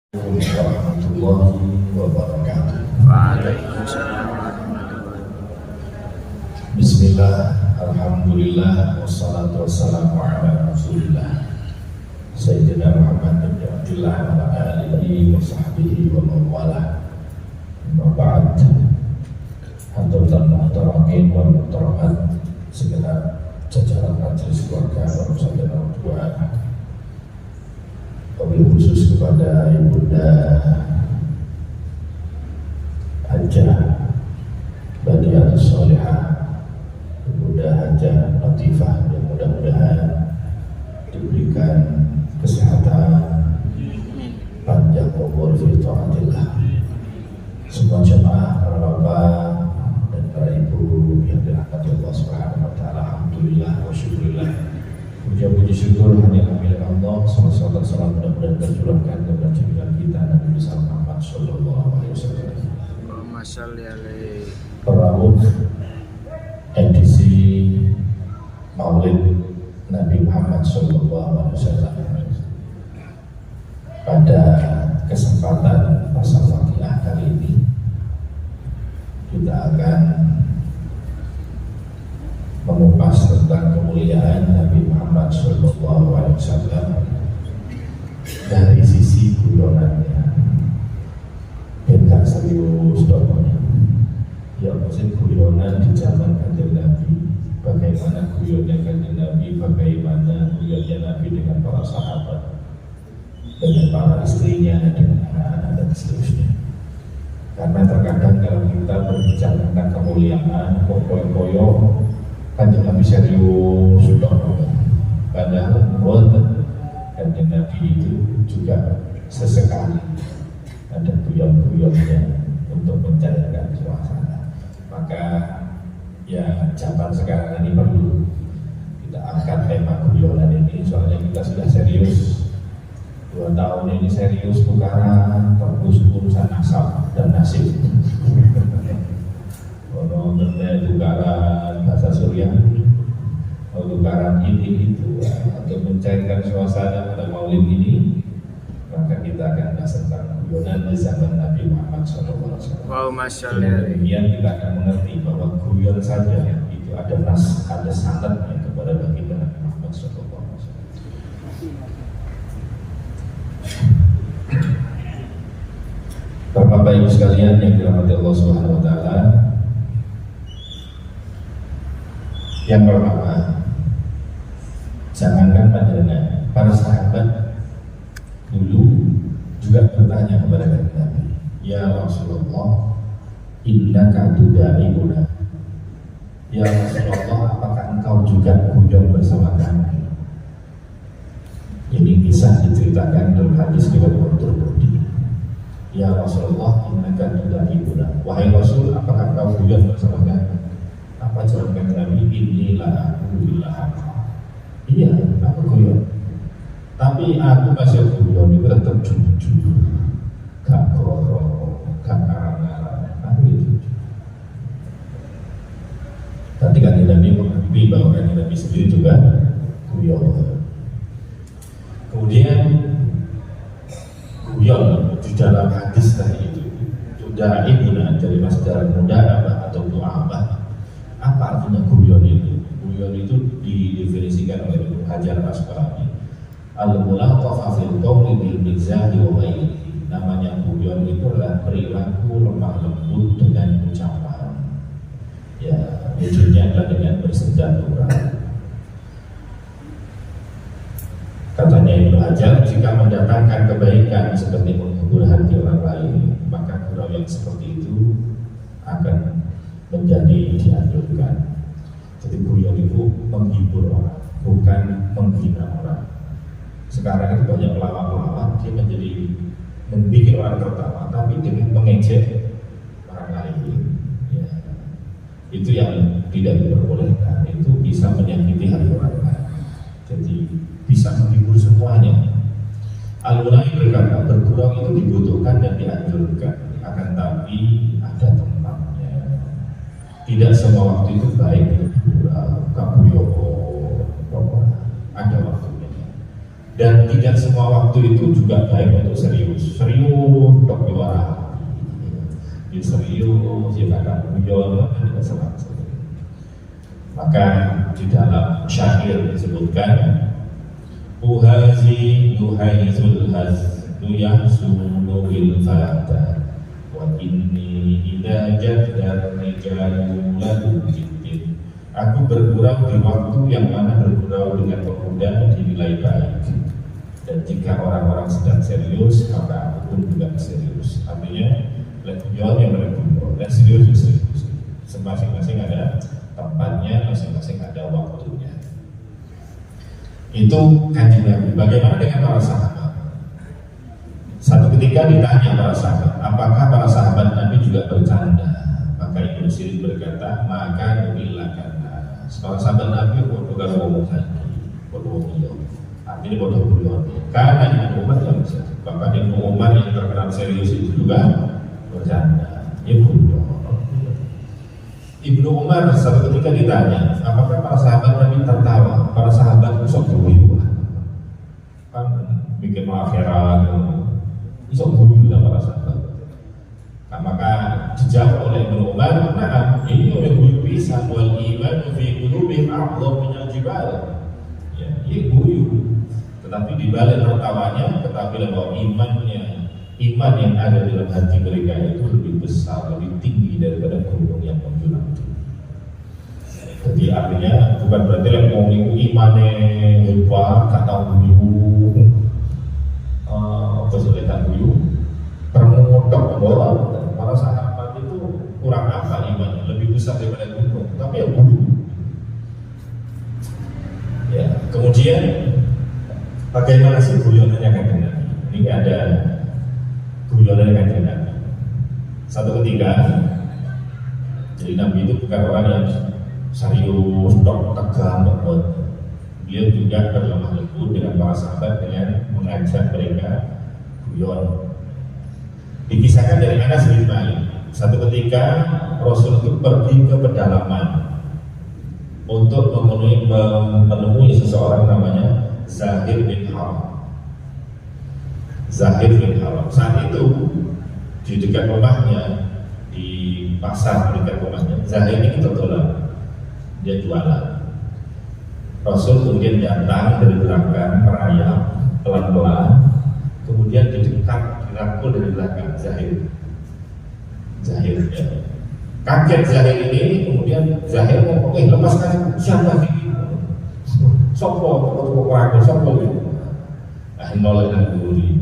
Warahmatullahi wabarakatuh. Waalaikumsalam. Bismillah, alhamdulillah, wassalatu wassalamu ala rasulillah Sayyidina Muhammad bin Abdillah wa ala alihi wa sahbihi wa mawalah. Amma ba'd. Hadratul muhtaramin wal muhtaramat, segenap jajaran majelis keluarga Bapak dan orang tua, wabil khusus kepada Ibunda Hajah Badiatus Sholihah, Ibunda Hajah Latifah, yang mudah-mudahan diberikan kesehatan, panjang umur fi taatillah. Semua jemaah, para bapak dan para ibu yang dirahmati Allah Subhanahu wa taala, alhamdulillah wa syukurillah. Puji syukur hanya milik Allah. Salat salam mudah-mudahan tercurahkan kepada junjungan kita Nabi besar Muhammad sallallahu alaihi wasallam. Allahumma shalli alaihi. Perawuh edisi Maulid Nabi Muhammad sallallahu alaihi wasallam. Pada kesempatan pasal Fatihah kali ini kita akan mengupas tentang kemuliaan Nabi Muhammad sallallahu alaihi wasallam dari sisi guyonannya. Gak serius dong. Ya maksud guyonan di zaman Kanjeng Nabi, bagaimana guyonnya Kanjeng Nabi, bagaimana guyonnya Nabi dengan para sahabat, dengan para istrinya, dengan anak-anak dan seterusnya. Karena terkadang kalau kita berbicara tentang kemuliaan, koyo-koyo Kanjeng Nabi serius sudah, padahal Kanjeng Nabi itu juga sesekali ada guyon-guyonnya untuk mencairkan suasana. Maka ya zaman sekarang ini perlu kita angkat tema guyonan ini, soalnya kita sudah serius 2 tahun ini, serius tukaran terus urusan asal dan nasib. Kalau tukaran bahasa Suriah, tukaran ini itu untuk mencairkan suasana pada Maulid ini, maka kita akan bahas tentang guyonan di zaman Nabi Muhammad SAW. Allahumma shalli Dengan alaihi. demikian kita akan mengerti bahwa guyon saja itu ada ada sanadnya kepada baginda Nabi Muhammad SAW. Bapak Ibu sekalian yang dirahmati Allah Subhanahu wa taala, yang pertama, jangankan panjenengan, para sahabat dulu juga bertanya kepada Nabi, ya Rasulullah, innaka tuda'ibuna. Ya Rasulullah, apakah engkau juga guyon bersama kami? Ini kisah diceritakan dalam hadis riwayat Tirmidzi. Ya Rasulullah, innaka tuda'ibuna. Wahai Rasul, apakah engkau guyon bersama kami? Apa jawaban Nabi? Inilah aku bilah. Iya, aku guyon. Tapi aku masih guyon itu tetap jujur, gak korok, gak ngarang-ngarang. Aku itu. Tadi kan Nabi mengakui bahwa kan Nabi sendiri juga guyon. Kemudian guyon di dalam hadis tadi itu sudah ibuna dari masdar muda atau doa apa artinya guyon itu? Guyon itu didefinisikan oleh Ibnu Hajar Asqalani, al-mulaqafa fil qawli bil mizahi wa ghairihi. Namanya guyon itu adalah perilaku lemah lembut dengan ucapan. Ya, wujudnya adalah dengan bersenda gurau. Katanya Ibnu Hajar, jika mendatangkan kebaikan seperti menghibur hati orang lain, maka gurau yang seperti itu akan menjadi dianjurkan. Jadi guyon itu menghibur orang, bukan menghina orang. Sekarang itu banyak pelawak-pelawak, dia menjadi membuat orang tertawa, tapi dengan mengejek orang lain. Ya, itu yang tidak diperbolehkan. Itu bisa menyakiti hati orang lain. Jadi bisa menghibur semuanya. Al-Ghazali berkata, bergurau itu dibutuhkan dan dianjurkan, akan tapi ada tempatnya. Tidak semua waktu itu baik untuk bergurau, kabuyoko, ada waktunya. Dan tidak semua waktu itu juga baik untuk serius. Serius dia serius, dia kadang guyon, tidak senang. Maka di dalam syair disebutkan uhazi yuhaizul hazlu yahsulu bil fata wa inni idza jaddar rijalu lahu jiddin. Aku bergurau di waktu yang mana bergurau dengan pemuda dinilai baik, dan jika orang-orang sedang serius maka aku pun juga serius. Artinya guyon yang bergurau dan serius. Masing-masing ada tempatnya, masing-masing ada waktunya. Itu Kanjeng Nabi. Bagaimana dengan para sahabat? Satu ketika ditanya para sahabat, apakah para sahabat Nabi juga bercanda? Maka Ibnu Sirin berkata, maka nubilakan. Para sahabat Nabi bukan ngomong lagi, bodoh. Artinya bodoh. Karena Ibnu Umar yang bisa. Bahkan Ibnu Umar yang terkenal serius itu juga bercanda. Ya bodoh. Ibnu Umar satu ketika ditanya, apakah para sahabat Nabi tertawa? Para sahabat sok guyu, kan bikin akhirat, sok guyu lah para sahabat. Nah, maka dijawab oleh Ibnu Umar, nah ini oleh guyu bisa, wal iman fi qulubihim a'dham min al-jibal. Ya, ini guyu. Tetapi di balik tertawanya, ketahuilah bahwa iman yang ada di dalam hati mereka itu lebih besar, lebih tinggi daripada gunung yang menjulang. Jadi artinya bukan berarti yang mau imannya hebat, kata guyu, kesulitan guyu, termodok bola. Para sahabat itu kurang apa imannya, lebih besar daripada gunung, tapi yang guyu. Ya, kemudian bagaimana sih guyonannya Kanjeng Nabi? Ini ada guyonan Kanjeng Nabi. Satu ketika, jadi Nabi itu bukan orang yang serius, tegang, dia juga berlemah lembut dengan para sahabat dengan mengajak mereka guyon. Dikisahkan dari Anas bin Malik, satu ketika Rasul itu pergi ke pedalaman untuk menemui seseorang namanya Zahir bin Haram. Saat itu di dekat rumahnya, di pasar dekat rumahnya, Zahir ini kebetulan dia jualan. Rasul kemudian datang dari belakang, merayap pelan-pelan, kemudian dirangkul dari belakang Zahir ya. Kaget Zahir ini, kemudian Zahir ngomong, lepaskan siapa ini? Sopo gitu. Nolak dan gurih.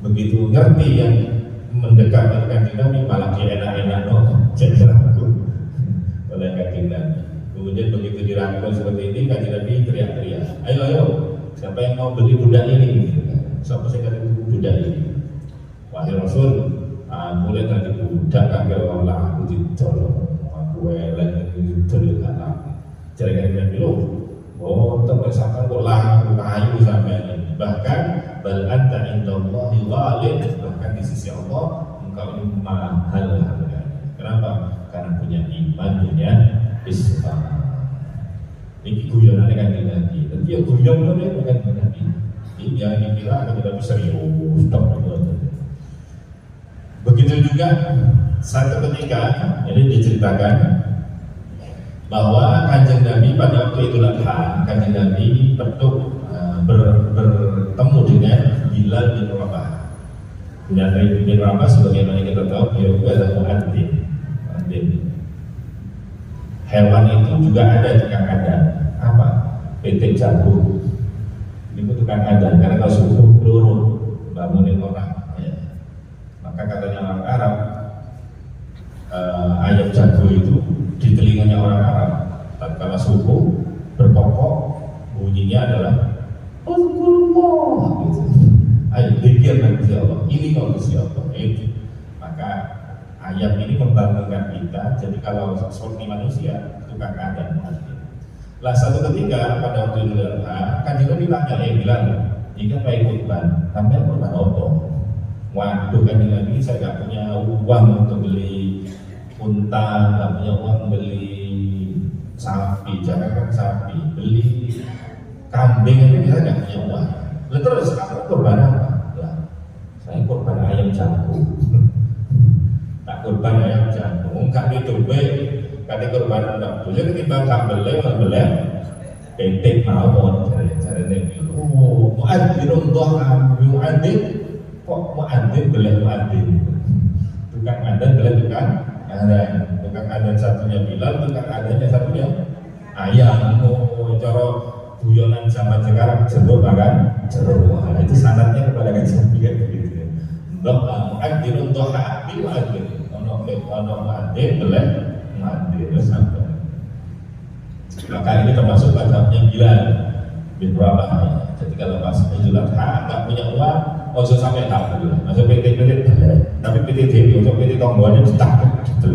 Begitu ngerti yang mendekat Kanjeng Nabi malah dia enak-enak jadi rangkul oleh Kanjeng Nabi. Kemudian begitu dirangkul seperti ini, Kanjeng Nabi teriak-teriak, ayo, siapa yang mau beli budak ini? Siapa sih kata budak ini? Wahai Rasul, mulai dari budak agar Allah aku ditolong, aku lagi ditolong anak. Jadi Kanjeng Nabi terpaksakan kok laku kayu sampai ini. Bahkan bal anta indallahi ghalib, bahkan di sisi Allah engkau ini mahal harganya. Kenapa? Karena punya iman, punya Islam. Ini guyonan Kanjeng Nabi. Dan dia guyon dengan Kanjeng Nabi. Ini jangan dikira Kanjeng Nabi serius, begitu juga satu ketika, jadi diceritakan bahwa Kanjeng Nabi pada waktu Idul Adha, Kanjeng Nabi bertemu dengan Bilal bin Rabah. Bilal bin Rabah sebagaimana kita tahu dia juga adalah muadzin. Hewan itu juga ada tukang adan. Apa? PT jagung. Ini tukang adan karena kalau subuh peluru bangunin orang. Ya. Maka katanya orang Arab, ayam jago itu di telinganya orang Arab tatkala subuh berkokok, bunyinya adalah Allahumma gitu. Ayo pikir nanti Allah, ini kalau Allah itu. Maka ayam ini membangunkan kita. Jadi kalau seperti manusia tukang adan. Lah satu ketika pada waktu Idul Adha, Kanjeng Nabi tanya, bilang, jika baik kurban, sampai kurban apa? Waduh Kanjeng Nabi, saya nggak punya uang untuk beli unta, nggak punya uang beli sapi, jangan sapi, beli kambing ini kita nggak punya uang. Lalu terus kamu kurban apa? Lah, saya kurban ayam jago. enggak dicoba kate kurban ndak boleh ketimbang gak petik mawon jarene muadzin muadzin kok muadzin boleh muadzin tukang adzan boleh tukang adzan satunya Bilal, tukang adzannya satunya ayam. Cara guyonan zaman sekarang jeruk makan jeruk, itu sanadnya kepada kanjeng Nabi begitu. Ndok muadzin doha bil muadzin ono muadzin boleh muadzin sampai. Maka ini termasuk mazhabnya Bilal bin Rabah. Jadi kalau pas Idul Adha nggak punya uang, ojo sampai tak dulu. Masuk PT tapi PT Dewi, ojo PT Tonggoannya ditakut gitu.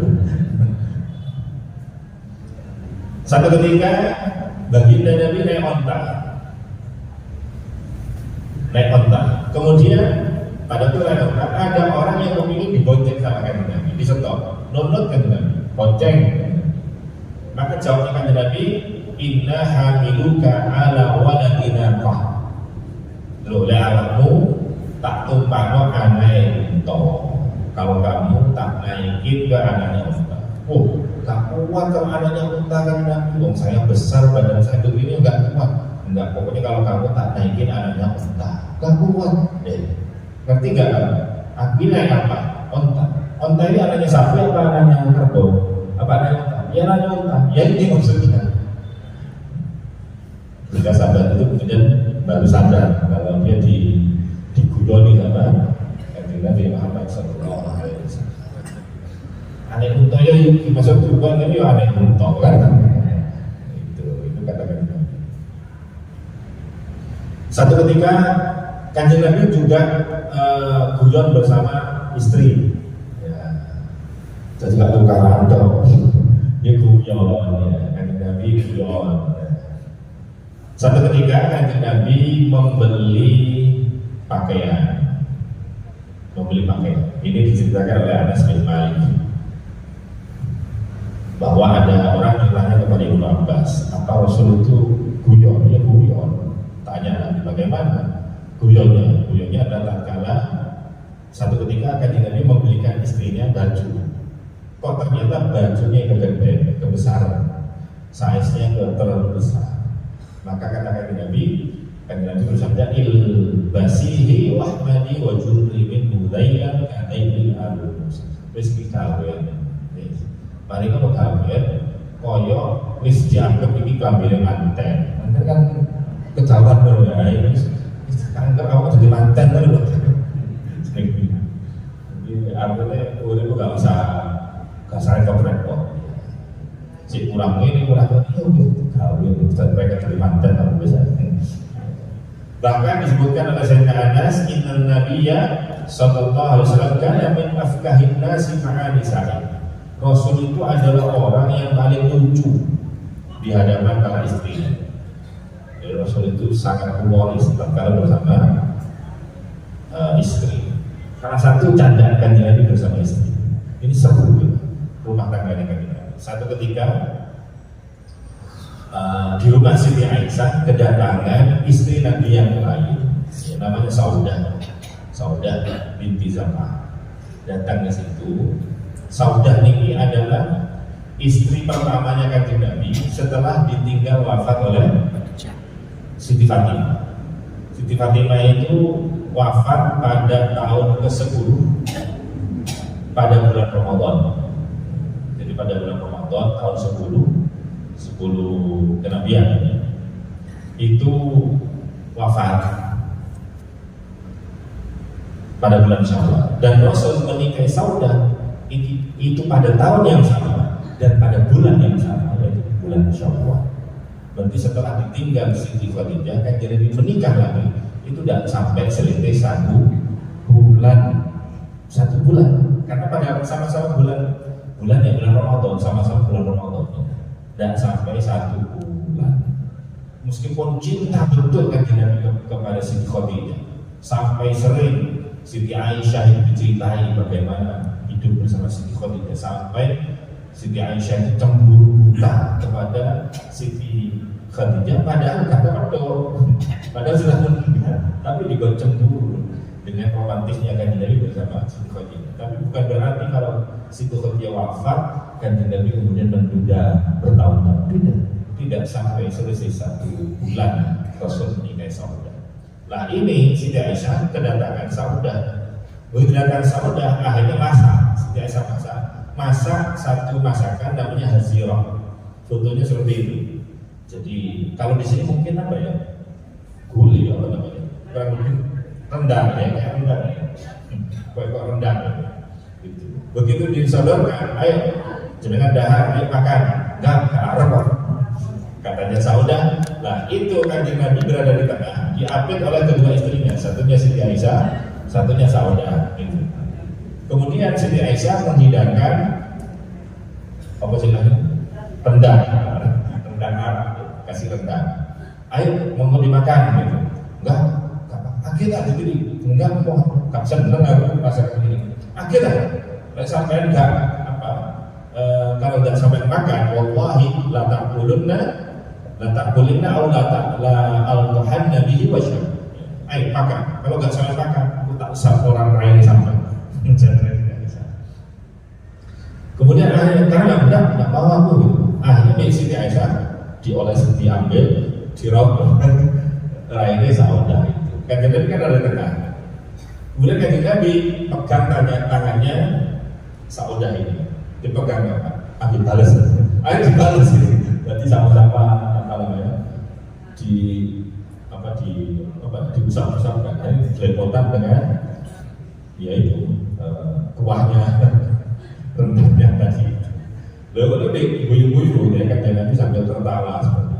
Satu ketika baginda Nabi naik onta. Kemudian pada tuh naik onta ada orang yang memilih dibonceng sama kanjeng Nabi, disetop, nunut kanjeng Nabi, bonceng. Maka jawabnya kanjeng Nabi, inna hamiluka ala waladina qah. Lo awakmu tak tumpano anai unta. Kalau kamu tak naikin ke anaknya unta. Tak kuat kalau anaknya unta kan Nabi. Wong saya besar, badan saya begini enggak kuat. Enggak, pokoknya kalau kamu tak naikin anaknya unta, enggak kuat. Ngerti enggak kamu? Aku naik apa? Unta. Unta ini anaknya sapi apa anaknya kerbau? Apa anaknya unta? Ya anaknya unta. Ya ini maksudnya. Jika sahabat itu kemudian baru sadar kalau dia digudoni sama kanjeng Nabi Muhammad sallallahu alaihi wasallam. Aneh unta ya dimasuk kurban ini ya aneh unta kan. Itu kata-kata Nabi. Satu ketika kanjeng Nabi juga guyon bersama istri. Ya. Jadi nggak tukaran dong. Dia guyon ya, kanjeng Nabi guyon. Satu ketika kanjeng Nabi membeli pakaian. Ini diceritakan oleh Anas bin Malik bahwa ada orang bertanya kepada Ibnu Abbas, apa Rasul itu guyon? Ya guyon. Tanya Nabi bagaimana guyonnya adalah tatkala satu ketika kanjeng Nabi membelikan istrinya baju. Kok ternyata bajunya gede, kebesaran, size-nya terlalu besar. Maka kata kanjeng Nabi bersabda ilbasihi wahmani wa jurri min mudayyan kadail al-mus. Wis kawin. Mari kalau kawin koyo wis dianggap iki kambine manten. Manten kan kejawan lho ya. Kanker awak jadi manten lho. Jadi artinya urip gak usah kasar repot. Si kurang ini kawin Ustaz mereka dari mantan kalau bisa. Bahkan disebutkan oleh Sayyidina Anas, inna nabiyya sallallahu alaihi wasallam kana min afkahin nasi ma'ani sa'i. Rasul itu adalah orang yang paling lucu di hadapan para istrinya. Jadi Rasul itu sangat humoris tatkala bersama istri. Salah satu candaan kanjeng Nabi bersama istri. Ini seru rumah tangganya kanjeng Nabi. Satu ketika di rumah Siti Aisyah kedatangan istri Nabi yang lain, namanya Saudah binti Zam'ah. Datang ke situ. Saudah ini adalah istri pertamanya kanjeng Nabi setelah ditinggal wafat oleh Siti Fatimah. Siti Fatimah itu wafat pada tahun ke-10 pada bulan Ramadan. Jadi pada bulan Ramadan tahun 10 kenabian itu wafat pada bulan Syawal, dan Rasul menikahi Saudah itu pada tahun yang sama dan pada bulan yang sama, yaitu bulan Syawal. Berarti setelah ditinggal Siti Khadijah kanjeng Nabi menikah lagi itu tidak sampai selisih 1 bulan, karena pada sama-sama bulan ya bulan Ramadan, sama-sama bulan Ramadan. Dan sampai 1 bulan. Meskipun cinta betul kanjeng Nabi kepada Siti Khadijah, sampai sering Siti Aisyah diceritai bagaimana hidup bersama Siti Khadijah, sampai Siti Aisyah itu cemburu buta kepada Siti Khadijah, padahal kata padahal sudah meninggal, tapi juga cemburu dengan romantisnya kanjeng Nabi bersama Siti Khadijah. Tapi bukan berarti kalau Siti Khadijah wafat Kanjeng Nabi kemudian menunda bertahun-tahun? Tidak sampai selesai 1 bulan Rasul menikahi Saudah. Lah ini Siti Aisyah kedatangan Saudah. Begitu datang Saudah, akhirnya Siti Aisyah masak satu masakan namanya hazirah. Fotonya seperti itu. Jadi kalau di sini mungkin apa ya? Guli apa namanya? Kurang lebih rendang ya, kayak rendang ya. Kok rendang gitu. Begitu disodorkan, ayo jenengan dahar, ayo makan. Enggak arep kok. Katanya Saudah. Nah itu Kanjeng Nabi berada di tengah, diapit oleh kedua istrinya, satunya Siti Aisyah, satunya Saudah gitu. Kemudian Siti Aisyah menghidangkan apa sih namanya? Rendang Arab, kasih rendang. Ayo mau dimakan gitu. Enggak, akhirnya begini. Enggak mau, enggak seneng aku masakan ini. Akhirnya sampai enggak apa? Kalau enggak sampai makan, wallahi la ta'kulunna aw la al-muhanna bihi wa syam. Ayo makan. Kalau enggak sampai makan, aku tak usah orang lain sampai. Kemudian akhirnya karena enggak mau aku gitu. Akhirnya Siti Aisyah dioles, diambil, dirobek lainnya Saudah itu. Kanjeng Nabi kan ada tengah. Kemudian Kanjeng Nabi pegang tangannya Saudah ini, dipegang apa? Dibalas, ayo dibalas ini. Berarti sama-sama apa namanya diusap-usapkan, ini dilepotan dengan yaitu kuahnya rendangnya tadi. Lalu itu guyu-guyu ya kan, Nabi sambil tertawa seperti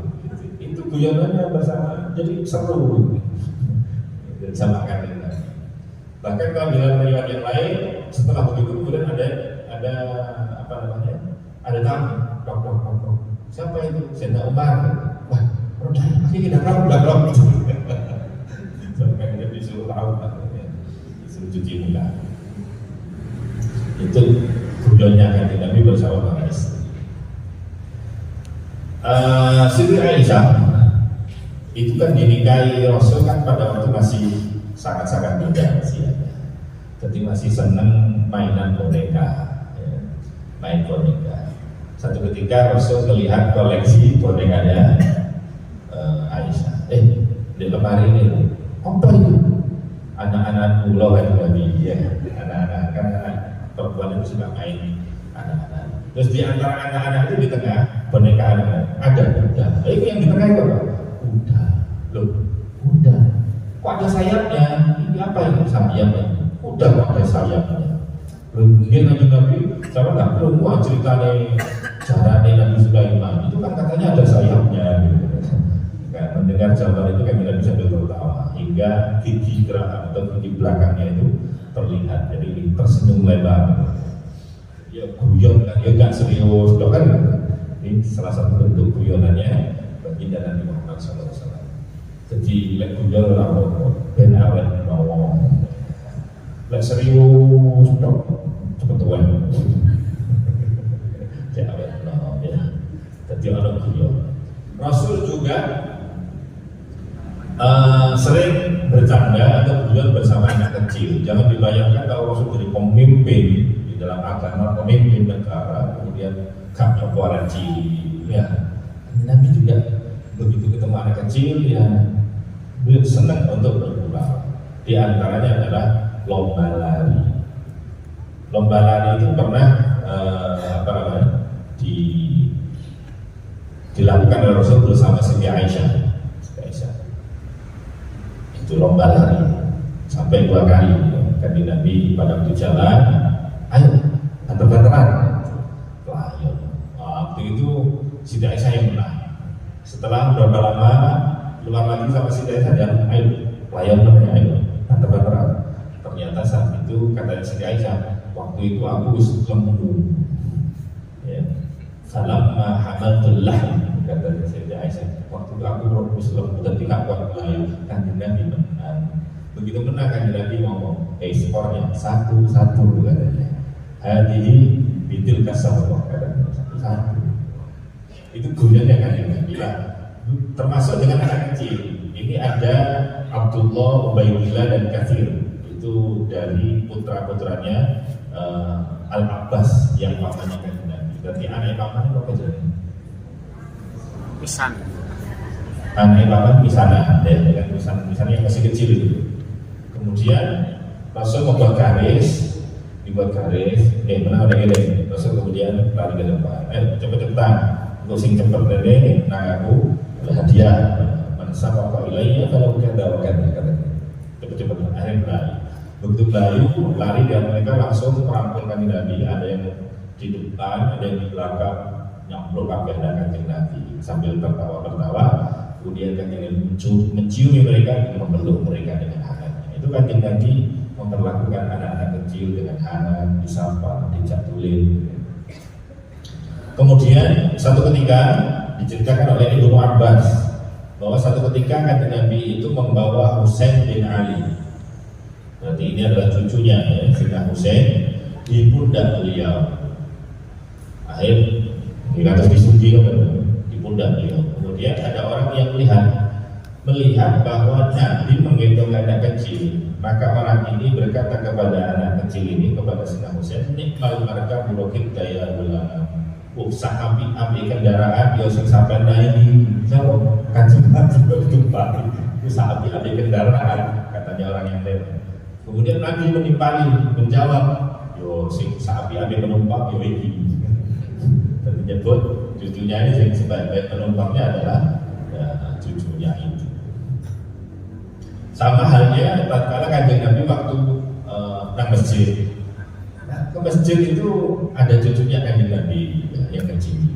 itu. Itu guyonannya bersama, jadi seru dan sama kan. Bahkan kalau dalam riwayat yang lain, setelah begitu kemudian ada apa namanya, ada tamu, dok. Siapa itu? Sayyidina Umar. Wah, rodanya pakai tidak tahu. Sampai dia disuruh tahu, disuruh cuci muka. Itu guyonnya kan Nabi bersama para istri. Siti Aisyah itu kan dinikahi Rasul kan pada waktu masih sangat-sangat muda usianya. Jadi masih senang mainan boneka, ya, main boneka. Satu ketika Rasul melihat koleksi bonekanya Aisyah. Di lemari ini, apa itu? Anak-anak pulau kan Nabi, ya, anak-anak kan perempuan itu suka main anak-anak. Terus di antara anak-anak itu di tengah boneka anak-anak ada kuda. Itu yang di tengah itu apa? Kuda. Loh, kuda. Kok ada sayapnya? Ini apa itu sayapnya? Kuda kok ada sayapnya? Mungkin Nabi sama nggak belum mau ceritanya caranya Nabi Sulaiman itu kan katanya ada sayapnya. Gitu. Kan mendengar jawaban itu kan kita bisa tertawa hingga gigi gerak atau gigi belakangnya itu terlihat, jadi tersenyum lebar. Ya guyon kan, ya nggak serius, dok kan? Ini salah satu bentuk guyonannya baginda Nabi Muhammad SAW. Jadi lek guyon orang ben awet ngomong, lek serius dok cepet tuan. Jadi awet ngomong ya. Jadi orang guyon. Rasul juga sering bercanda atau guyon bersama anak kecil. Jangan dibayangkan kalau Rasul jadi pemimpin di dalam agama, pemimpin negara, kemudian gak orang cilik. Ya, Nabi juga begitu ketemu anak kecil ya, beliau senang untuk bergurau. Di antaranya adalah lomba lari. Lomba lari itu pernah dilakukan oleh Rasul bersama Siti Aisyah. Itu lomba lari sampai 2 kali. Kan Nabi pada waktu jalan, ayo antar-antaran. Waktu itu Siti Aisyah yang menang. Setelah berapa lama keluar lagi sama Siti Aisyah dan ayo layan namanya, ayo antar-antaran. Ternyata saat itu kata Siti Aisyah, waktu itu aku lemu. Ya. Falamma hamadullah, kata Siti Aisyah, waktu itu aku lemu dan tidak kuat lagi. Kan Nabi menang. Begitu menang kan Nabi ngomong, skornya 1-1 katanya. Hadihi bitil kasabah, katanya 1-1. Itu guyonnya kan yang bilang. Termasuk dengan anak kecil. Ini ada Abdullah, Ubaidillah dan Katsir. Itu dari putra-putranya Al-Abbas yang pamannya kan Nabi. Berarti anak paman itu apa jadi? Pisan. Anak paman misalnya, ya kan misalnya yang masih kecil itu. Kemudian Rasul membuat garis, mana ada gini. Rasul kemudian lari ke depan. Cepet-cepetan, untuk sing cepet ini, nah aku hadiah. Manasa apa ilainya kalau bukan dawakan kata. Cepet-cepet akhirnya lari. Begitu lari dan mereka langsung merangkul kanjeng Nabi. Ada yang di depan, ada yang di belakang, nyamplok pakai ada kanjeng Nabi sambil tertawa-tertawa. Kemudian kanjeng Nabi menciumi mereka, memeluk mereka dengan hangatnya. Itu kanjeng Nabi memperlakukan anak-anak kecil dengan hangat, disapa, dijak tulis. Kemudian satu ketika diceritakan oleh Ibnu Abbas bahwa satu ketika kanjeng Nabi itu membawa Husain bin Ali. Berarti ini adalah cucunya, ya, Sayyidina Husain di pundak beliau. Akhir di atas disugi di pundak beliau. Kemudian ada orang yang melihat bahwa Nabi menggendong anak kecil. Maka orang ini berkata kepada anak kecil ini, kepada Sayyidina Husain, nikmal markab burukit daya bulan. Sahabi kendaraan dia sampai naik jauh kanjeng Nabi bertumpah. Itu sahabi kendaraan, katanya orang yang lewat. Kemudian Nabi menimpali, menjawab, yo sing sahabi penumpang yo iki. Dan menyebut cucunya ini sebagai penumpangnya adalah cucunya itu. Sama halnya tatkala kanjeng Nabi waktu nang masjid. Nah, ke masjid itu ada cucunya kanjeng Nabi yang kecil.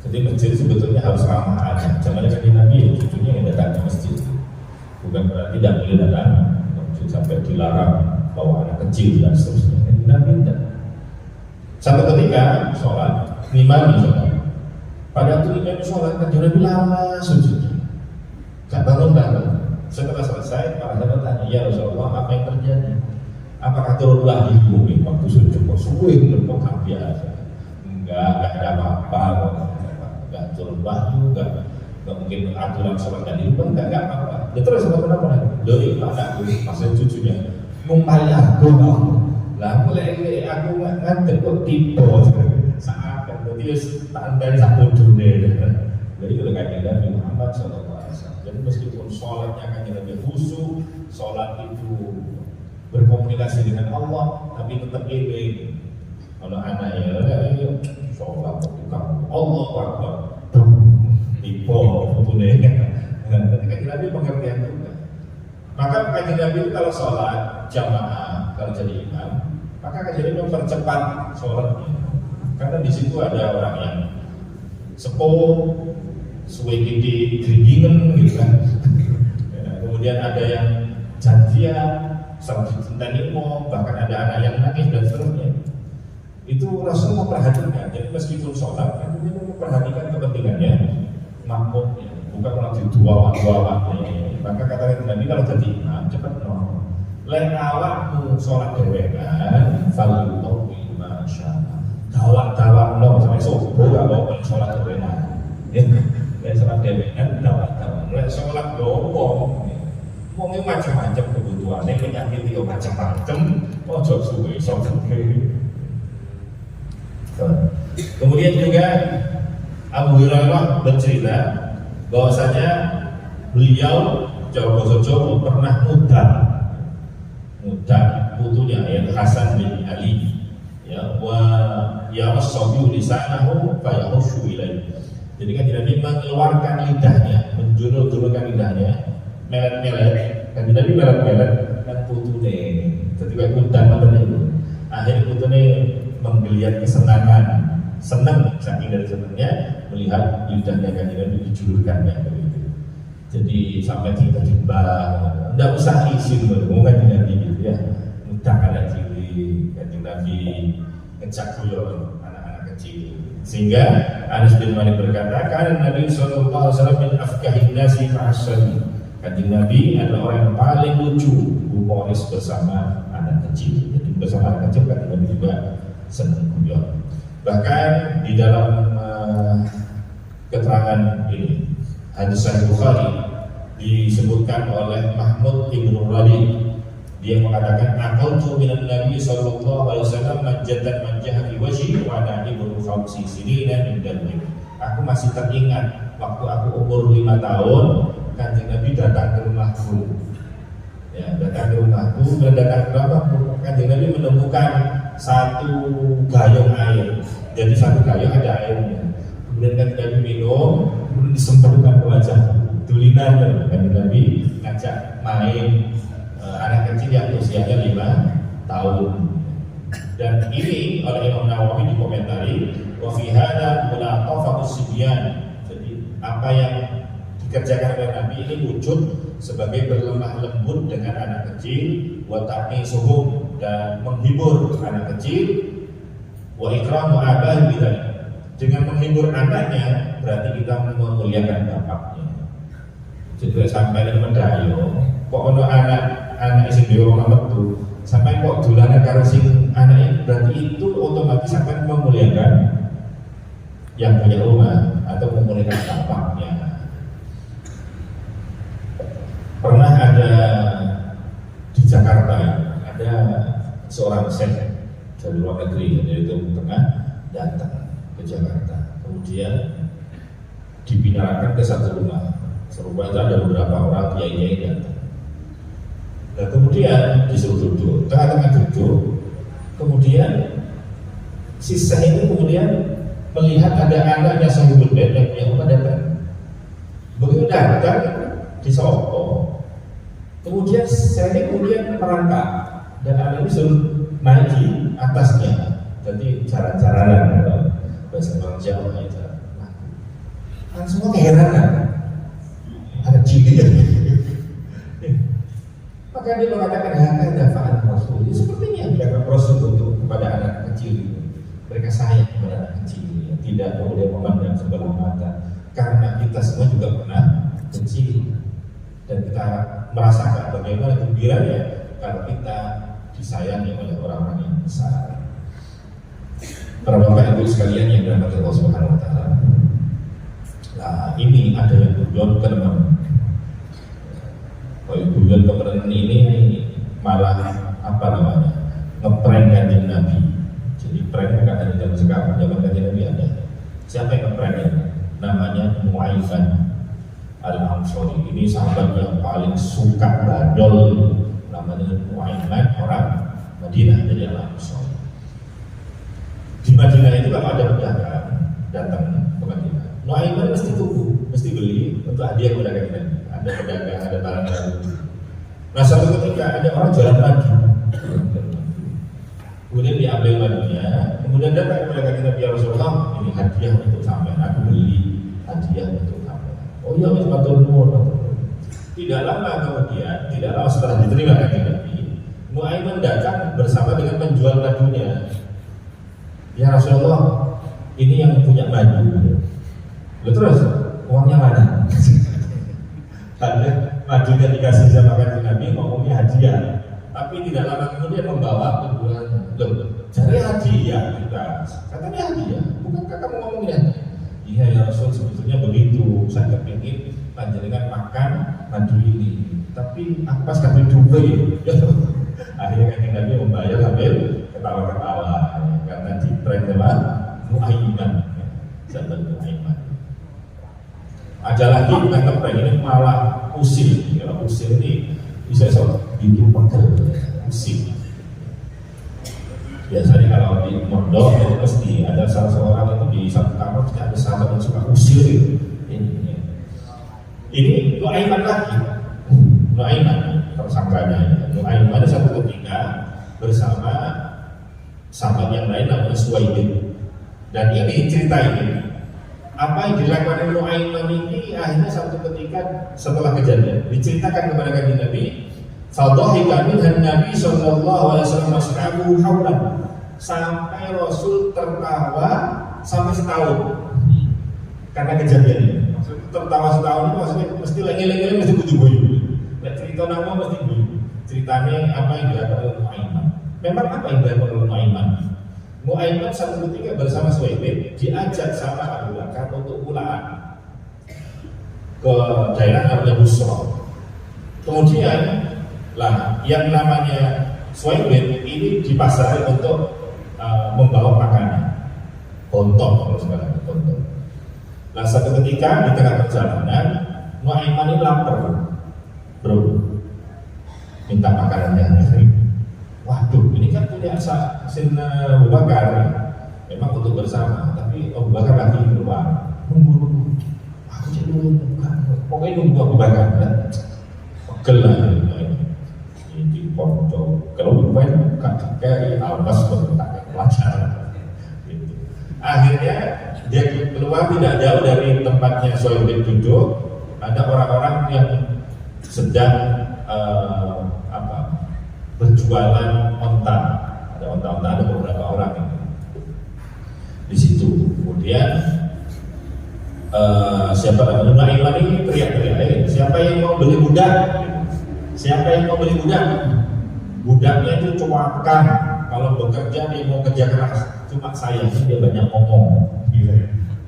Jadi masjid sebetulnya harus ramah anak. Zaman kanjeng Nabi cucunya yang datang ke masjid. Bukan berarti tidak boleh datang sampai dilarang bawa anak kecil dan seterusnya. Nabi tidak. Satu ketika sholat, imam sholat. Pada waktu imam sholat, kanjeng Nabi lama sujud. Gak bangun. Setelah selesai, para sahabat tanya, ya Rasulullah, apa yang terjadi? Apakah turun wahyu mungkin waktu sujud? Kok suwe kok biasa? Enggak ada apa-apa. Enggak turun wahyu, enggak mungkin aturan sholat tadi pun enggak apa-apa. Ya terus apa? Loh, anakku maksud cucunya ngumpali aku lah mulai aku ngantek kok tipe saat berarti tak dari satu dunia. Jadi kalau kanjeng Nabi Muhammad SAW, jadi meskipun sholatnya kanjeng Nabi khusyuk, sholat itu berkomunikasi dengan Allah, tapi tetap ini kalau anaknya sholat bukan Allah Akbar tipe punya. Nanti kanjeng Nabi pengertian juga. Maka kanjeng Nabi itu kalau sholat jamaah, kalau jadi imam, maka kanjeng Nabi mempercepat sholatnya. Karena di situ ada orang yang sepuh, suwe gede, geringan gitu kan. Kemudian ada yang janjian, sambil cinta bahkan ada anak yang nangis dan seterusnya. Itu Rasul memperhatikan. Jadi meskipun sholat, kanjeng Nabi memperhatikan kepentingannya makmumnya. Bukan orang di dua maka kata Nabi kalau jadi imam cepat no. Lain awakmu sholat dewekan, falu tawi masyaallah. Dawak no sampai subuh kalau sholat dewekan. Lain sholat dewekan dawak. Lain sholat doang. Wong macam-macam kebutuhannya penyakit itu macam-macam. Ojo suwe sholat. Kemudian juga Abu Hurairah bercerita bahwasanya beliau Jawa Jawa pernah mudah putunya ya Hasan bin Ali ya wa ya rasabiu lisanahu fa yahushu ilaihi. Jadi kan Nabi mengeluarkan lidahnya, menjulur-julurkan lidahnya, melet-melet. Kan Nabi melet-melet dan putune. Jadi kayak mudah macam itu. Akhirnya putune menggeliat kesenangan. Senang saking dari senangnya melihat lidahnya kanjeng Nabi dijulurkannya begitu. Jadi sampai tiba-tiba tidak usah izin ngomong kanjeng Nabi gitu ya. Mudah anak cilik kanjeng Nabi ngejak guyon anak-anak kecil. Sehingga Anas bin Malik berkata, karena Nabi sallallahu alaihi wasallam min afkahin nasi ma'asyari. Kanjeng Nabi adalah orang yang paling lucu humoris bersama anak kecil. Jadi bersama anak kecil kanjeng Nabi juga senang guyon. Bahkan di dalam keterangan ini hadis Sahih Bukhari disebutkan oleh Mahmud ibnu Rabi, dia mengatakan aqaltu minan Nabi sallallahu alaihi wasallam manjatan manjah fi wajhi wa ana ibnu khamsi sinina min dalwi. Aku masih teringat waktu aku umur 5 tahun, Kanjeng Nabi datang ke rumahku. Ya, datang ke rumahku, dan datang ke rumahku, Kanjeng Nabi menemukan satu gayung air. Jadi satu gayung ada airnya. Kemudian Kanjeng Nabi minum, kemudian disemprotkan ke wajah. Dulinan Kanjeng Nabi ngajak main anak kecil yang usianya 5 tahun. Dan ini oleh Imam Nawawi dikomentari, wa fi hadza mulaqafatus sibyan. Jadi apa yang dikerjakan oleh Nabi ini wujud sebagai berlemah lembut dengan anak kecil, wa ta'nisuhum, dan menghibur anak kecil, wa ikramu abahi bidzalik. Dengan menghibur anaknya berarti kita memuliakan bapaknya. Jadi sampai di mendayo, kok ono anak sing dhewe ora metu, sampai kok dolane karo sing anak itu, berarti itu otomatis akan memuliakan yang punya rumah atau memuliakan bapaknya. Pernah ada di Jakarta ada seorang syekh dari luar negeri dari Timur Tengah datang ke Jakarta, kemudian dibinakan ke satu rumah. Serupa itu ada beberapa orang kiai datang. Dan kemudian disuruh duduk, tengah-tengah duduk. Kemudian sisa ini kemudian melihat ada anaknya sahibul bait yang punya rumah datang. Begitu datang disokong. Kemudian saya ini kemudian merangkak dan anak ini suruh naik di atasnya. Jadi jalan-jalanan kalau bahasa orang Jawa itu. Kan semua keheranan. Ada ciri ya. Maka dia mengatakan hakada fa'al Rasul. Sepertinya biarkan Rasul untuk kepada anak kecil. Mereka sayang kepada anak kecil, tidak kemudian memandang sebelah mata. Karena kita semua juga pernah kecil dan kita merasakan bagaimana gembiranya kalau kita disayangi oleh orang-orang yang besar. Para bapak ibu sekalian yang dirahmati Allah Subhanahu wa taala. Nah, ini ada yang guyon teman. Kalau guyon teman ini malah apa namanya? Ngeprank Kanjeng Nabi. Jadi prank enggak ada zaman sekarang, zaman Kanjeng Nabi ada. Siapa yang ngeprank ini? Namanya Mu'aiman Al-Ansari. Ini sahabat yang paling suka badol, namanya Mu'aiman, orang Madinah dari Al-Ansari. Di Madinah itu kalau ada pedagang datang ke Madinah, Mu'aiman mesti tunggu, mesti beli untuk hadiah kepada Kanjeng Nabi. Ada pedagang, ada barang baru. Nah suatu ketika ada orang jualan madu, kemudian diambil madunya, kemudian datang kepada Kanjeng Nabi, ya Rasulullah, ini hadiah untuk sampai, aku beli hadiah untuk sampai. Oh iya, mas matur nuwun. Tidak lama kemudian, tidak lama setelah diterima Kanjeng Nabi, Mu'aiman datang bersama dengan penjual madunya. Ya Rasulullah, ini yang punya madu. Lalu terus uangnya mana? Ada madunya dikasih sama Kanjeng Nabi, ngomongnya hadiah. Tapi tidak lama kemudian membawa penjualnya. Loh, cari hadiah kita. Katanya hadiah, bukankah kamu ngomongnya? Iya ya Rasul, sebetulnya begitu. Saya kepingin panjenengan makan madu ini. Tapi aku pas kasih duit. Akhirnya Kanjeng Nabi membayar sambil ketawa-ketawa karena di prank sama Mu'aiman. Sahabat Mu'aiman. Ada lagi bukan ngeprank, ini malah usil. Kalau usil ini bisa bikin pegel, usil. Biasanya kalau di mondok itu pasti ada salah seorang itu di satu kamar tidak ada sahabat yang suka usil. Ini Nu'aiman lagi. Nu'aiman tersangkanya. Nu'aiman ada satu ketika bersama sahabat yang lain namanya Suwaidin. Dan ini cerita ini, apa yang dilakukan Nu'aiman ini akhirnya satu ketika setelah kejadian diceritakan kepada Kanjeng Nabi. Fadhahika minhan Nabi sallallahu alaihi wasallam ashabuhu haulan, sampai Rasul tertawa sampai setahun karena kejadian ini. Maksudnya tertawa setahun itu maksudnya mesti lagi-lagi mesti guyu-guyu. Nek cerita nama mesti guyu. Ceritanya apa yang dilakukan oleh Mu'aiman. Memang apa yang dilakukan oleh Mu'aiman? Mu'aiman satu ketika bersama Suwaibin diajak sama Abu Bakar untuk pulang ke daerah namanya Busra. Kemudian lah yang namanya Suhaibin ini dipasari untuk membawa makanan, bontot kalau sekarang bontot. Nah satu ketika di tengah perjalanan, Nuaiman ini lapar, bro, minta makanannya. Waduh, ini kan punya Sayyidina Abu Bakar, memang untuk bersama, tapi Abu Bakar lagi keluar. Nunggu, aku jadi bukan, pokoknya nunggu Abu Bakar. Pegel lah ini ponco, kalau bukan kayak almas bertak pelajaran. Gitu. Akhirnya dia keluar tidak jauh dari tempatnya Suhaibin duduk. Ada orang-orang yang sedang berjualan onta. Ada onta-onta, ada beberapa orang di situ. Kemudian siapa namanya Nuaiman ini teriak-teriak, siapa yang mau beli budak? Siapa yang mau beli budak? Budaknya itu cuakan, kalau bekerja dia mau kerja keras. Cuma sayangnya dia banyak ngomong.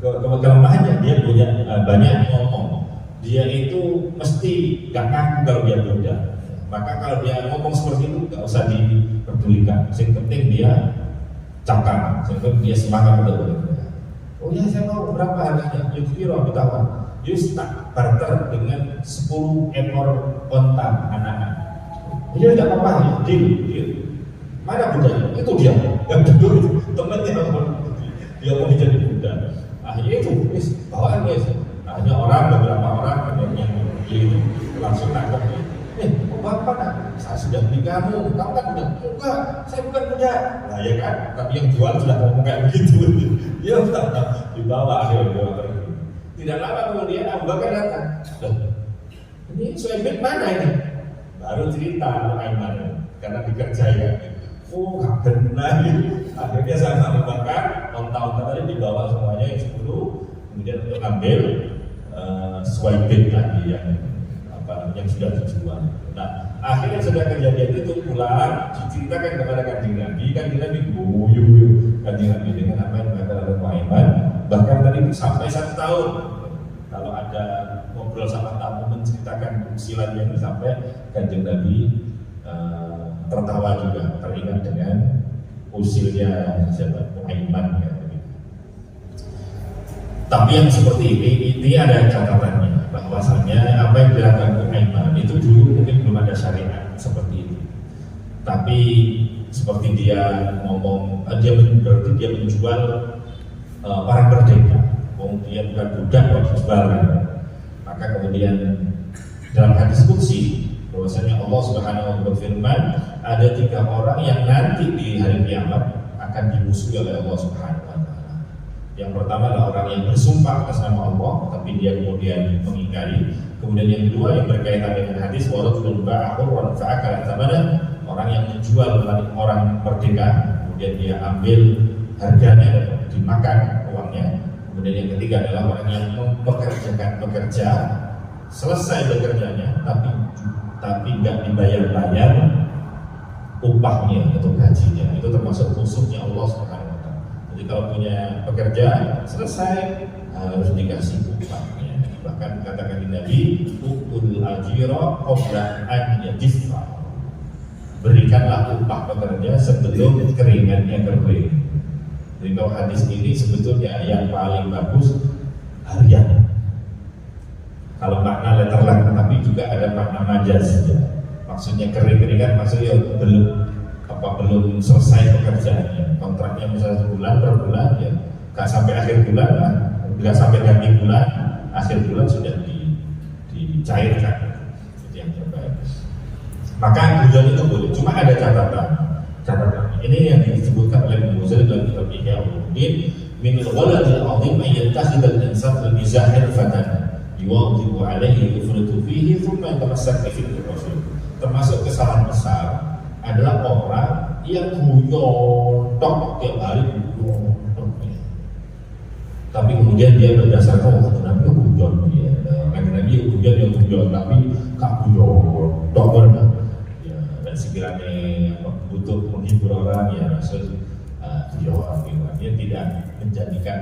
Kelemahannya dia punya banyak ngomong. Dia itu mesti gak ngaku kalau dia budak. Maka kalau dia ngomong seperti itu gak usah diperdulikan. Yang penting dia cakap, yang penting dia semangat untuk bekerja. Oh ya saya mau berapa harganya? Yukiro ditawar. Yus tak barter dengan 10 ekor onta anak-anak. Dia tidak apa-apa ya, deal. Mana budaknya? Itu dia yang duduk itu temannya dia mau jadi budak. Akhirnya itu bawaan guys. Hanya beberapa orang yang itu langsung nangkep. Bapak nak, saya sudah beli kamu kan udah enggak, saya bukan budak. Nah ya kan, tapi yang jual sudah ngomong kayak begitu. Dia udah dibawa akhirnya pergi. Tidak lama kemudian Abu Bakar datang. Ini Suhaibin mana ini? Baru cerita Nuaiman karena dikerjai kan. Oh gak benar. Akhirnya sama Abu Bakar, onta-onta tadi dibawa semuanya yang 10. Kemudian untuk ambil Suhaibin tadi yang sudah dijual. Nah, akhirnya sudah kejadian itu pulang diceritakan kepada Kanjeng Nabi. Kanjeng Nabi guyu Kanjeng Nabi dengan apa yang dikatakan oleh Nuaiman. Bahkan tadi sampai 1 tahun. Kalau ada ngobrol sama tamu menceritakan usilannya itu sampai Kanjeng Nabi tertawa juga, teringat dengan usilnya Nuaiman. Ya. Tapi yang seperti ini ada catatannya, bahwasanya apa yang dilakukan Nuaiman itu dulu mungkin belum ada syariat seperti itu. Tapi seperti dia ngomong, berarti dia menjual orang merdeka. Dia bukan budak yang dijual. Maka kemudian dalam hadis qudsi bahwasanya Allah Subhanahu wa taala berfirman, ada 3 orang yang nanti di hari kiamat akan dimusuhi oleh Allah Subhanahu wa taala. Yang pertama adalah orang yang bersumpah atas nama Allah tapi dia kemudian mengingkari. Kemudian yang kedua yang berkaitan dengan hadis warajulun ba'ahu wa fa'akala thamana, orang yang menjual orang merdeka kemudian dia ambil harganya dan dimakan uangnya. Kemudian yang ketiga adalah orang yang mempekerjakan pekerja selesai bekerjanya tapi nggak dibayar upahnya atau gajinya. Itu termasuk musuhnya Allah Subhanahu wa taala. Jadi kalau punya pekerja selesai harus dikasih upahnya. Bahkan katakan di Nabi, ukul ajira qabla an yajiffa. Berikanlah upah pekerja sebelum keringatnya kering. Jadi kalau hadis ini sebetulnya yang paling bagus harian. Kalau makna letterland, tapi juga ada makna majaz. Ya. Maksudnya kering-keringan, maksudnya belum selesai pekerjaannya. Kontraknya misalnya sebulan per bulan, ya nggak sampai akhir bulan lah, nggak sampai ganti bulan, akhir bulan sudah dicairkan. Itu yang terbaik. Maka tujuan itu boleh, cuma ada catatan. Ini yang disebutkan oleh Ibnu Muzali dalam kitab Ihya Ulumuddin, min al-ghaladil 'azim an yattakhidha al-insan al-mizah irfatan yuwadhibu 'alaihi yufritu fihi thumma yatamassak fi al-rasul. Termasuk kesalahan besar adalah orang yang guyon tok tiap hari guyon tok. Tapi kemudian dia berdasarkan Nabi guyon dia. Kan Nabi guyon tapi gak guyon tok benar. Dan sekiranya butuh menghibur orang ya Rasul dia tidak menjadikan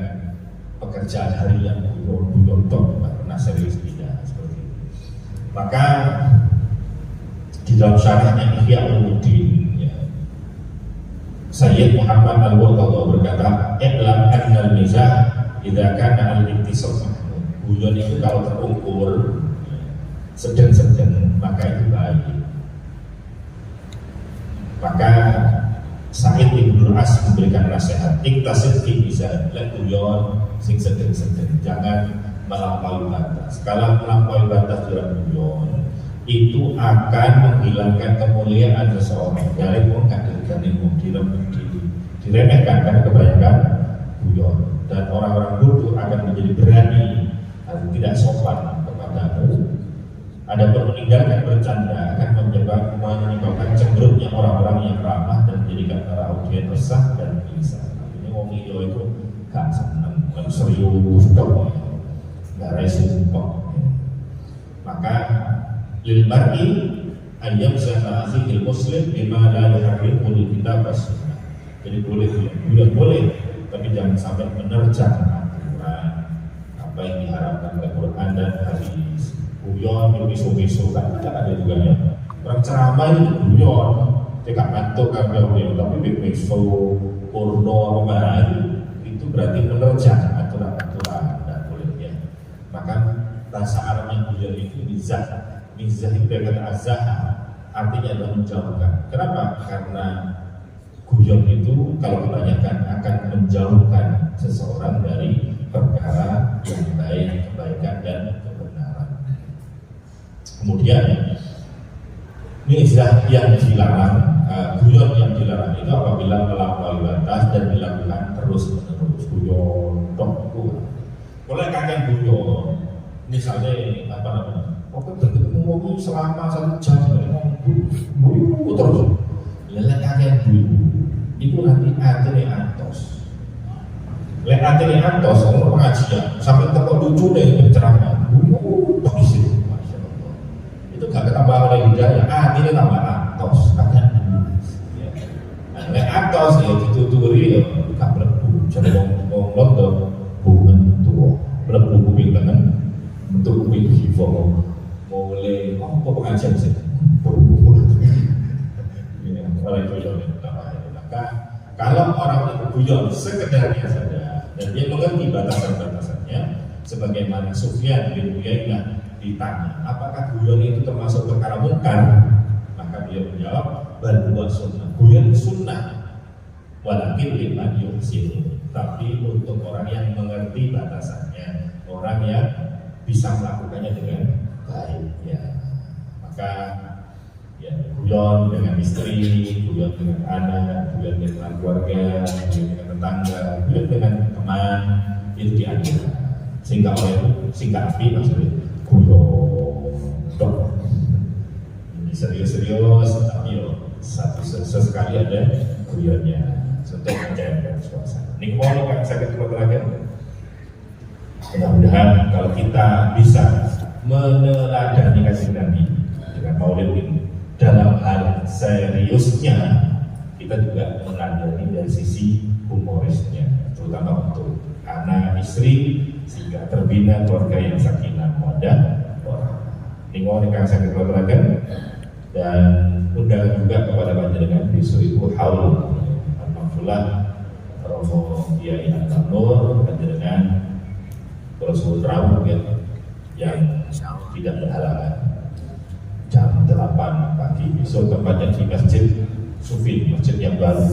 pekerjaan harian guyon tak pernah serius tidak seperti itu. Maka di dalam syarahnya Ihya Ulumuddin ya, Sayyid Muhammad Al-Murtadha berkata, "I'lam anna al-mizah idza kana al-iktisab mahmud." Guyon itu kalau terukur sedang-sedang maka itu baik. Maka Sa'id Ibnu As memberikan nasihat, "Iktasid fi mizah, lan guyon sing sedang-sedang, jangan melampaui batas." Kalau melampaui batas dalam guyon itu akan menghilangkan kemuliaan seseorang. Dari pun diremehkan karena kebanyakan guyon, dan orang-orang bodoh akan menjadi berani atau tidak sopan kepadamu. Adapun meninggalkan bercanda akan menyebabkan cemberutnya orang-orang yang ramah dan menjadikan para audiens resah dan gelisah. Artinya wong liya itu gak seneng, serius dong, gak resiko. Maka lil mar'i ayyam sana akhil muslim bima la yuharrimu kita pas. Jadi boleh, tapi jangan sampai menerjang aturan apa yang diharapkan oleh Quran dan hadis. Guyon, miso-miso kan tidak ada juga ya. Orang ceramah itu guyon, tidak ngantuk kan guyon, tapi miso, porno apa itu berarti menerjang aturan-aturan, tidak boleh ya. Maka bahasa Arabnya guyon itu mizah itu kata azah, artinya adalah menjauhkan. Kenapa? Karena guyon itu kalau kebanyakan akan menjauhkan seseorang dari perkara yang baik, kebaikan dan kebenaran. Kemudian mizah yang dilarang, guyon yang dilarang itu apabila melampaui batas dan dilakukan terus-menerus. Guyon, boleh kakek guyon, misalnya apa namanya? Oke, ngomong selama 1 jam ngomong terus. Lelek kakek dulu, itu nanti akhirnya antos. Lelek akhirnya antos, orang pengajian sampai tepuk lucu deh berceramah. Isi, masya Allah. Itu gak ketambah oleh hidayah, akhirnya tambah antos. Kakek dulu. Lelek antos ya dituturi ya, gak melebu. Jadi ngomong lontong, bukan tua, melebu kuping tangan, bentuk kuping hifau. Mulai apa pengajian sih? Maka kalau orang itu guyon sekedarnya saja dan dia mengerti batasan-batasannya, sebagaimana Sufyan bin Uyainah ditanya, apakah guyon itu termasuk perkara mungkar? Maka dia menjawab, bal huwa sunnah. Guyon sunnah, walakin liman yuhsin. Tapi untuk orang yang mengerti batasannya, orang yang bisa melakukannya dengan baik ya. Maka ya, guyon dengan istri, guyon dengan anak, guyon dengan keluarga, guyon dengan tetangga, guyon dengan teman, itu dianjurkan. Sehingga api maksudnya guyon dok. Ini serius-serius, tapi sesekali ada guyonnya untuk mencairkan suasana. Ini mau kan sakit keluarga. Mudah-mudahan kalau kita bisa meneladani kasih Nabi dengan maulid ini dalam hal seriusnya, kita juga meneladani dari sisi humorisnya, terutama untuk anak istri sehingga terbina keluarga yang sakinah mawaddah warahmah. Ini kang sakit keluarga dan undang juga kepada panjenengan besok itu haul al-mahfulah Romo Kiai Al-Nur panjenengan Rasul Rawuh yang tidak berhalangan jam 8 pagi besok, tempatnya di Masjid Sufi, masjid yang baru.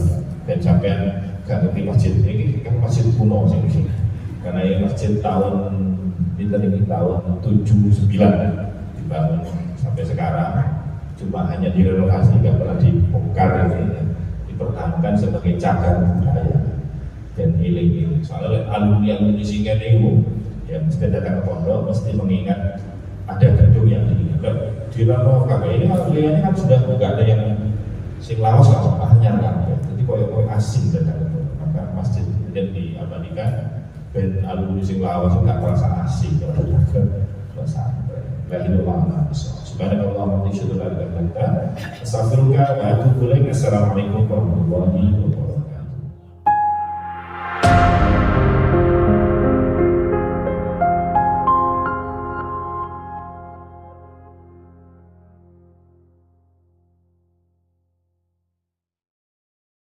Dan sampai gak ngerti masjid ini kan masjid kuno sih, karena ini masjid tahun 79 dibangun sampai sekarang, cuma hanya direnovasi, gak pernah dibongkar ini, dipertahankan sebagai cagar budaya dan iling-iling. Soalnya alumni singkat itu ya mesti datang ke pondok, mesti mengingat ada gedung yang direnovasi. Ini alumni kan sudah nggak ada yang sing laos hanya kan, jadi koyo asing datang ke pondok. Maka masjid kemudian diabadikan dan alumni sing laos nggak terasa asing kalau datang ke pesantren. Lahirullah subhanallah wa bihamdihi asyhadu an la ilaha illa anta astaghfiruka wa atubu ilaik. Assalamualaikum warahmatullahi wabarakatuh.